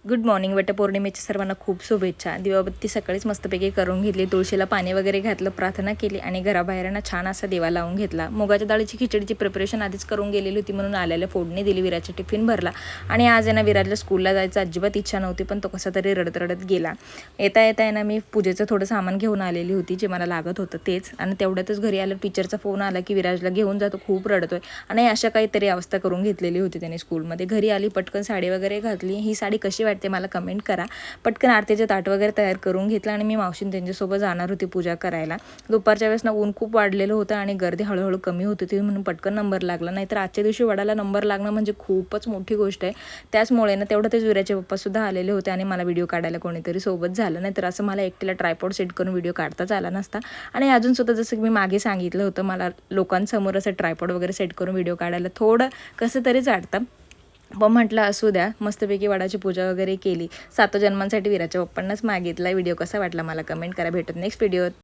Good morning. वटपौर्णिमेच्या सर्वांना खूप शुभेच्छा. दिवाबत्ती सकाळीच मस्तपैकी करून घेतली, तुळशीला पाणी वगैरे घातलं, प्रार्थना केली आणि घराबाहेरना छान असा दिवा लावून घेतला. मुगाच्या डाळीची खिचडीची प्रिपरेशन आधीच करून गेलेली होती म्हणून आल्याला फोडणी दिली, विराजचा टिफिन भरला आणि आज आहे ना विराजला स्कूलला जायचं अजिबात इच्छा नव्हती, पण तो कसा तरी रडत रडत गेला. येता येता आहे ना मी पूजेचं थोडं सामान घेऊन आलेली होती जे मला लागत होतं तेच, आणि तेवढ्यातच घरी आलं टीचरचा फोन आला की विराजला घेऊन जातो, खूप रडतोय आणि अशा काहीतरी अवस्था करून घेतलेली होती त्याने स्कूलमध्ये. घरी आली, पटकन साडी वगैरे घातली. ही साडी कशी वाटते मला कमेंट करा. पटकन आरतीचे ताट वगैरे तयार करून घेतलं आणि मी मावशीन त्यांच्यासोबत जाणार होती पूजा करायला. दुपारच्या वेळेस ना ऊन खूप वाढलेलं होतं आणि गर्दी हळूहळू कमी होत होती म्हणून पटकन नंबर लागला. नाहीतर आजच्या दिवशी वडाला नंबर लागणं म्हणजे खूपच मोठी गोष्ट आहे. त्याचमुळे ना तेवढं तेच विराचे पप्पासुद्धा आलेले होते आणि मला व्हिडिओ काढायला कोणीतरी सोबत झालं. नाहीतर असं मला एकटीला ट्रायपॉड सेट करून व्हिडिओ काढताच आला नसता. आणि अजूनसुद्धा जसं की मी मागे सांगितलं होतं, मला लोकांसमोर असं ट्रायपॉड वगैरे सेट करून व्हिडिओ काढायला थोडं कसं तरीच वाटतं. पण म्हटलं असू द्या, मस्तपैकी वडाची पूजा वगैरे केली. 7 जन्मांसाठी विराच्या पप्पांनाच मागितला. व्हिडिओ कसा वाटला मला कमेंट करा. भेटत नेक्स्ट व्हिडिओ.